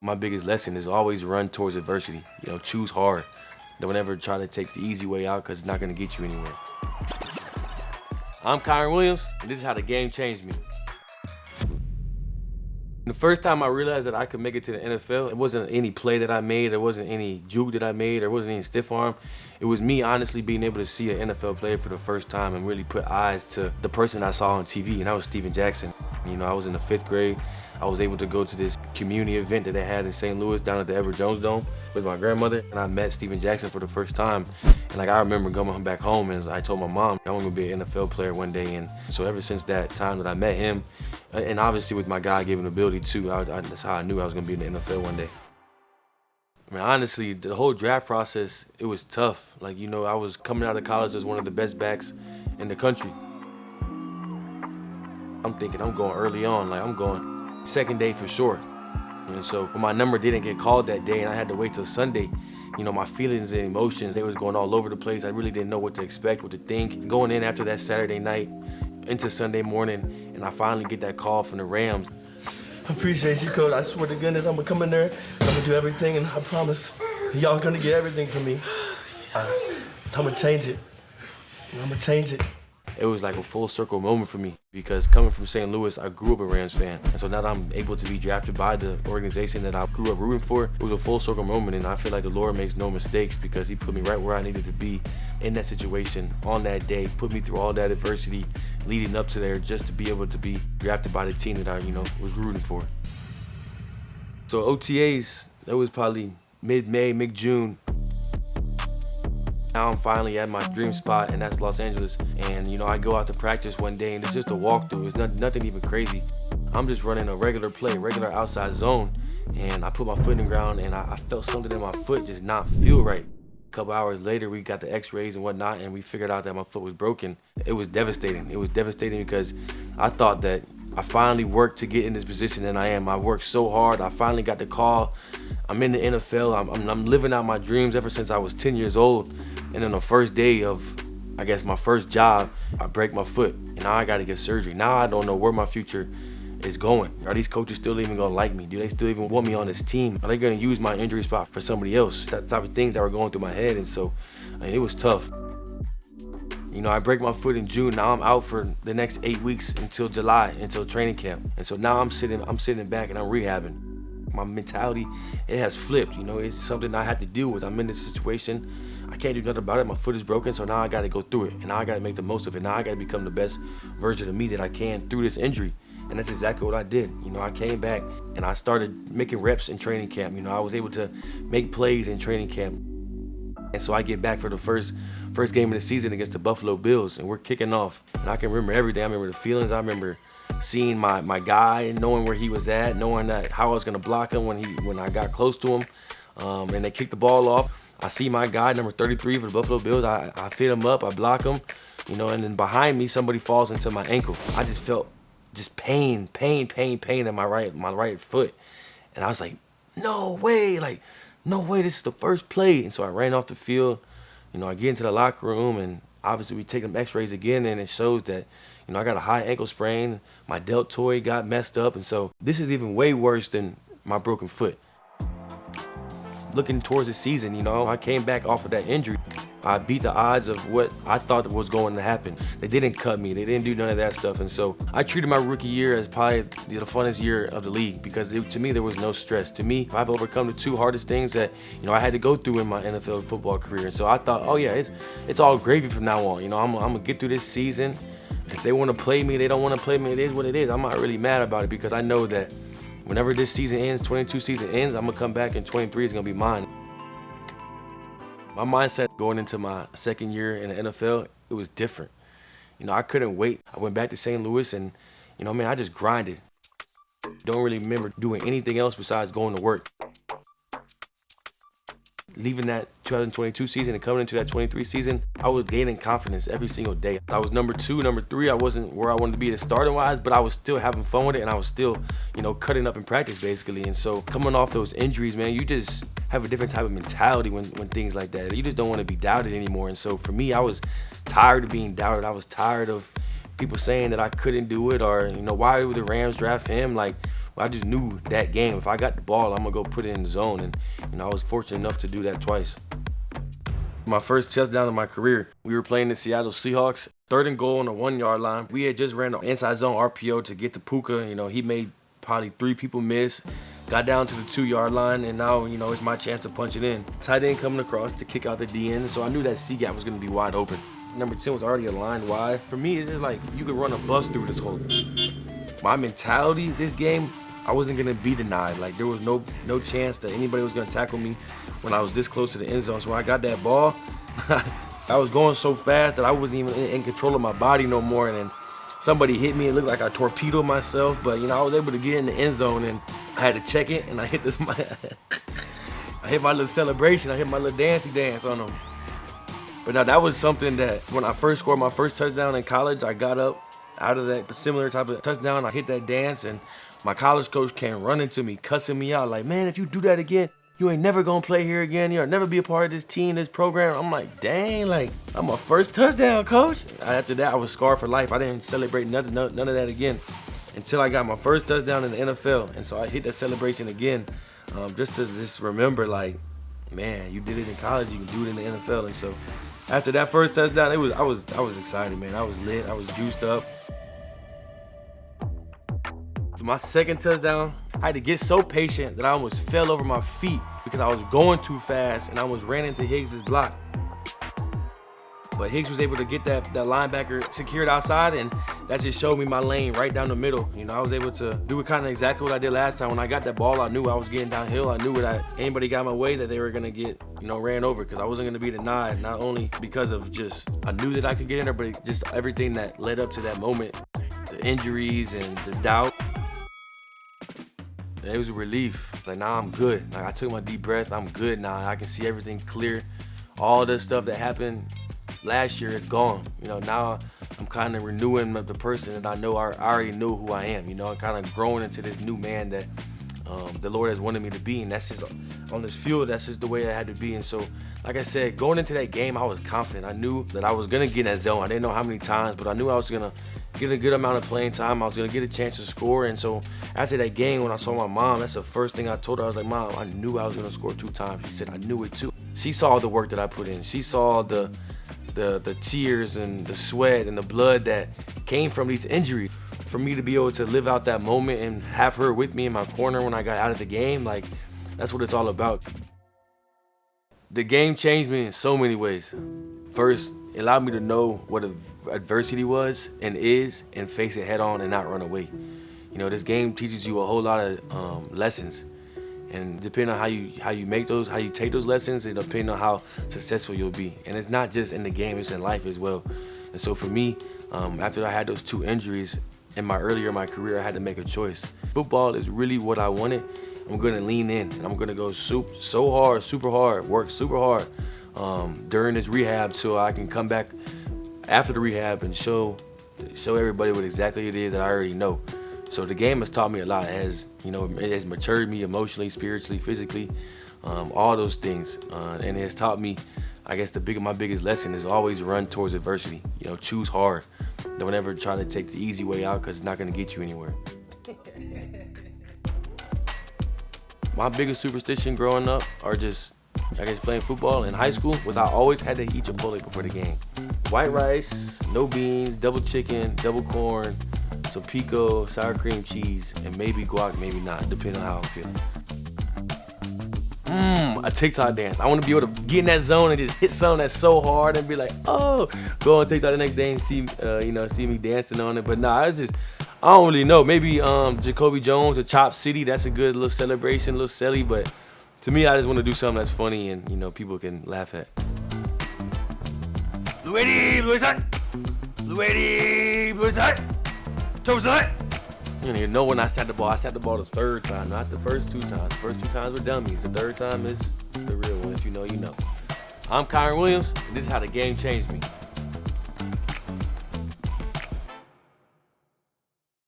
My biggest lesson is always run towards adversity. Choose hard. Don't ever try to take the easy way out because it's not going to get you anywhere. I'm Kyren Williams, and this is how the game changed me. The first time I realized that I could make it to the NFL, it wasn't any play that I made, there wasn't any juke that I made, there wasn't any stiff arm. It was me honestly being able to see an NFL player for the first time and really put eyes to the person I saw on TV, and that was Steven Jackson. I was in the 5th grade. I was able to go to this community event that they had in St. Louis down at the Edward Jones Dome with my grandmother, and I met Steven Jackson for the first time. And I remember going back home and I told my mom, I want to be an NFL player one day. And so ever since that time that I met him, and obviously with my God-given ability too, that's how I knew I was going to be in the NFL one day. Honestly, the whole draft process, it was tough. I was coming out of college as one of the best backs in the country. I'm thinking I'm going early on, I'm going second day for sure. And so when my number didn't get called that day and I had to wait till Sunday, my feelings and emotions, they was going all over the place. I really didn't know what to expect, what to think. Going in after that Saturday night into Sunday morning, and I finally get that call from the Rams. I appreciate you, Coach. I swear to goodness, I'm gonna come in there, I'm gonna do everything, and I promise, y'all gonna get everything from me. I'm gonna change it. I'm gonna change it. It was like a full circle moment for me because coming from St. Louis, I grew up a Rams fan. And so now that I'm able to be drafted by the organization that I grew up rooting for, it was a full circle moment. And I feel like the Lord makes no mistakes because he put me right where I needed to be in that situation on that day, put me through all that adversity leading up to there just to be able to be drafted by the team that I, was rooting for. So OTAs, that was probably mid-May, mid-June. Now I'm finally at my dream spot, and that's Los Angeles. And I go out to practice one day, and it's just a walkthrough. It's nothing even crazy. I'm just running a regular play, regular outside zone, and I put my foot in the ground, and I felt something in my foot just not feel right. A couple hours later, we got the x-rays and whatnot, and we figured out that my foot was broken. It was devastating. It was devastating because I thought that I finally worked to get in this position that I am. I worked so hard. I finally got the call. I'm in the NFL. I'm living out my dreams ever since I was 10 years old. And then the first day of, I guess, my first job, I break my foot. And now I got to get surgery. Now I don't know where my future is going. Are these coaches still even going to like me? Do they still even want me on this team? Are they going to use my injury spot for somebody else? That type of things that were going through my head. And so, it was tough. I break my foot in June. Now I'm out for the next 8 weeks until July, until training camp. And so now I'm sitting back and I'm rehabbing. My mentality, it has flipped. It's something I had to deal with. I'm in this situation. I can't do nothing about it. My foot is broken, so now I got to go through it. And now I got to make the most of it. Now I got to become the best version of me that I can through this injury. And that's exactly what I did. I came back and I started making reps in training camp. I was able to make plays in training camp. And so I get back for the first game of the season against the Buffalo Bills, and we're kicking off. And I can remember everything. I remember the feelings. I remember seeing my guy and knowing where he was at, knowing that how I was gonna block him when I got close to him. And they kicked the ball off. I see my guy, number 33 for the Buffalo Bills. I fit him up, I block him, and then behind me somebody falls into my ankle. I just felt pain in my right foot, and I was like, no way, this is the first play. And so I ran off the field. I get into the locker room, and obviously we take them x-rays again, and it shows that, I got a high ankle sprain. My deltoid got messed up, and so this is even way worse than my broken foot. Looking towards the season, I came back off of that injury. I beat the odds of what I thought was going to happen. They didn't cut me. They didn't do none of that stuff. And so I treated my rookie year as probably the funnest year of the league because to me, there was no stress. To me, I've overcome the two hardest things that, I had to go through in my NFL football career. And so I thought, oh yeah, it's all gravy from now on. I'm going to get through this season. If they want to play me, they don't want to play me. It is what it is. I'm not really mad about it because I know that whenever this season ends, 22 season ends, I'm going to come back and 23 is going to be mine. My mindset going into my second year in the NFL, it was different. I couldn't wait. I went back to St. Louis and, I just grinded. Don't really remember doing anything else besides going to work. Leaving that 2022 season and coming into that 23 season, I was gaining confidence every single day. I was number 2, number 3. I wasn't where I wanted to be to starting wise, but I was still having fun with it, and I was still, cutting up in practice basically. And so coming off those injuries, man, you just have a different type of mentality when things like that. You just don't want to be doubted anymore. And so for me, I was tired of being doubted. I was tired of people saying that I couldn't do it, or why would the Rams draft him? I just knew that game, if I got the ball, I'm gonna go put it in the zone. And I was fortunate enough to do that twice. My first touchdown of my career, we were playing the Seattle Seahawks. 3rd and goal on the 1-yard line. We had just ran the inside zone RPO to get to Puka. He made probably 3 people miss. Got down to the 2-yard line, and now, it's my chance to punch it in. Tight end coming across to kick out the DN, so I knew that C-gap was gonna be wide open. Number 10 was already aligned wide. For me, it's just like you could run a bus through this whole thing. My mentality this game, I wasn't gonna be denied. Like, there was no chance that anybody was gonna tackle me when I was this close to the end zone. So when I got that ball, I was going so fast that I wasn't even in control of my body no more. And then somebody hit me. It looked like I torpedoed myself, but I was able to get in the end zone, and I had to check it, and I hit this. I hit my little celebration. I hit my little dancey dance on them. But now that was something that when I first scored my first touchdown in college, I got up out of that similar type of touchdown. I hit that dance, and my college coach came running to me, cussing me out like, "Man, if you do that again, you ain't never gonna play here again. You'll never be a part of this team, this program." I'm like, dang, like, I'm my first touchdown, coach. After that, I was scarred for life. I didn't celebrate none of that again until I got my first touchdown in the NFL. And so I hit that celebration again, just to remember, like, man, you did it in college, you can do it in the NFL. And so after that first touchdown, I was excited, man. I was lit. I was juiced up. For my second touchdown, I had to get so patient that I almost fell over my feet because I was going too fast and I almost ran into Higgs' block. But Higgs was able to get that linebacker secured outside, and that just showed me my lane right down the middle. I was able to do it kind of exactly what I did last time. When I got that ball, I knew I was getting downhill. I knew that anybody got in my way that they were gonna get, ran over, because I wasn't gonna be denied. Not only because of just I knew that I could get in there, but just everything that led up to that moment, the injuries and the doubt. It was a relief. Like, now I'm good. Like, I took my deep breath. I'm good now. I can see everything clear. All the stuff that happened last year is gone. Now I'm kind of renewing the person that I know. I already know who I am. I'm kind of growing into this new man that the Lord has wanted me to be, and that's just on this field. That's just the way I had to be. And so, like I said, going into that game, I was confident. I knew that I was gonna get in that zone. I didn't know how many times, but I knew I was gonna get a good amount of playing time. I was gonna get a chance to score. And so after that game, when I saw my mom, that's the first thing I told her. I was like, "Mom, I knew I was gonna score 2 times." She said, "I knew it too." She saw the work that I put in. She saw the tears and the sweat and the blood that came from these injuries. For me to be able to live out that moment and have her with me in my corner when I got out of the game, like, that's what it's all about. The game changed me in so many ways. First, it allowed me to know what adversity was and is, and face it head on and not run away. This game teaches you a whole lot of lessons. And depending on how you make those, how you take those lessons, it depends on how successful you'll be. And it's not just in the game, it's in life as well. And so for me, after I had those 2 injuries earlier in my career, I had to make a choice. Football is really what I wanted. I'm gonna lean in, and I'm gonna go super hard, work super hard during this rehab, so I can come back after the rehab and show everybody what exactly it is that I already know. So the game has taught me a lot. It has matured me emotionally, spiritually, physically, all those things. And it has taught me, I guess my biggest lesson is always run towards adversity. Choose hard. Don't ever try to take the easy way out, because it's not gonna get you anywhere. My biggest superstition growing up, or just, I guess, playing football in high school, was I always had to eat Chipotle before the game. White rice, no beans, double chicken, double corn, some pico, sour cream cheese, and maybe guac, maybe not, depending on how I'm feeling. A TikTok dance. I want to be able to get in that zone and just hit something that's so hard and be like, oh, go on TikTok the next day and see me dancing on it. But nah, it's just, I don't really know. Maybe Jacoby Jones or Chop City. That's a good little celebration, a little silly. But to me, I just want to do something that's funny and people can laugh at. Blue 80, blue side. Blue 80, blue side. Toe side. You don't even know when I snapped the ball. I snapped the ball the 3rd time, not the first 2 times. The first 2 times were dummies. The 3rd time is the real one. If you know, you know. I'm Kyren Williams, and this is how the game changed me.